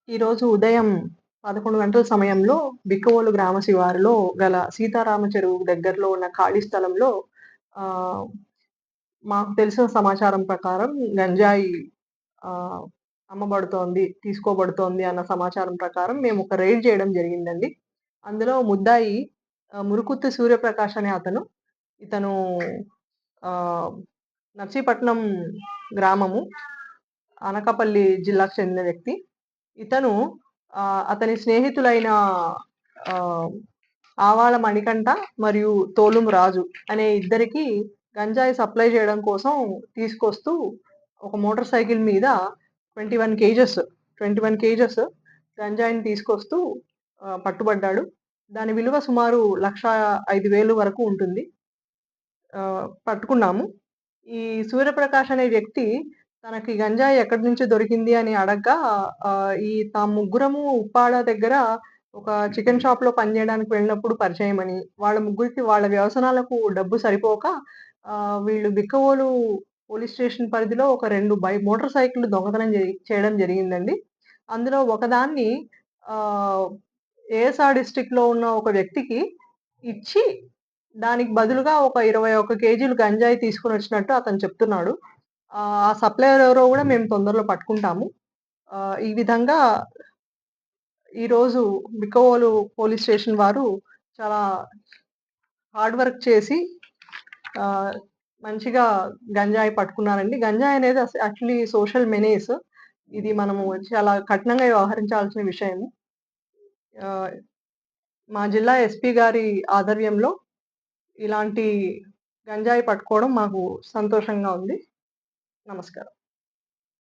ఈరోజు ఉదయం 11 గంటల సమయంలో బిక్కవోలు గ్రామ శివారులో గల సీతారామ చెరువు దగ్గరలో ఉన్న ఖాళీ స్థలంలో ఆహ్, మాకు తెలిసిన సమాచారం ప్రకారం గంజాయి ఆహ్, అమ్మబడుతోంది, తీసుకోబడుతోంది అన్న సమాచారం ప్రకారం మేము ఒక రైడ్ చేయడం జరిగిందండి. అందులో ముద్దాయి మురుకుత్తి సూర్యప్రకాష్ అనే అతను. ఇతను ఆహ్, నర్సీపట్నం గ్రామము, అనకాపల్లి జిల్లాకు చెందిన వ్యక్తి. ఇతను అతని స్నేహితులైన ఆహ్, ఆవాల మణికంఠ మరియు తోలుం రాజు అనే ఇద్దరికి గంజాయి సప్లై చేయడం కోసం తీసుకొస్తూ ఒక మోటార్ సైకిల్ మీద 21 కేజెస్ 21 కేజెస్ గంజాయిని తీసుకొస్తూ పట్టుబడ్డాడు. దాని విలువ సుమారు 1,05,000 వరకు ఉంటుంది. పట్టుకున్నాము. ఈ సూర్యప్రకాష్ అనే వ్యక్తి తనకి గంజాయి ఎక్కడి నుంచి దొరికింది అని అడగ్గా తాము ముగ్గురము ఉప్పాడ దగ్గర ఒక చికెన్ షాప్‌లో పనిజేయడానికి వెళ్ళినప్పుడు పరిచయమని, వాళ్ళ ముగ్గురికి వాళ్ళ వ్యవసనాలకు డబ్బు సరిపోక వీళ్ళు బిక్కవోలు పోలీస్ స్టేషన్ పరిధిలో ఒక 2 మోటార్ సైకిల్‌లు దొంగతనం చేయడం జరిగిందండి. అందులో ఒకదాన్ని ఆహ్, ఏఎస్ఆర్ డిస్ట్రిక్ట్‌లో ఉన్న ఒక వ్యక్తికి ఇచ్చి, దానికి బదులుగా ఒక 21 కేజీలు గంజాయి తీసుకొనొచ్చినట్టు అతను చెప్తున్నాడు. ఆ సప్లయర్ ఎవరో గూడా మేము తొందరలో పట్టుకుంటాము. ఈ విధంగా ఈరోజు బిక్కవోలు పోలీస్ స్టేషన్ వారు చాలా హార్డ్ వర్క్ చేసి ఆహ్, మంచిగా గంజాయి పట్టుకున్నారండి. గంజాయి అనేది యాక్చువల్లీ సోషల్ మెనేస్. ఇది మనము చాలా కఠినంగా వ్యవహరించాల్సిన విషయము. ఆహ్, మా జిల్లా ఎస్పీ గారి ఆధ్వర్యంలో ఇలాంటి గంజాయి పట్టుకోవడం మాకు సంతోషంగా ఉంది. నమస్కారం.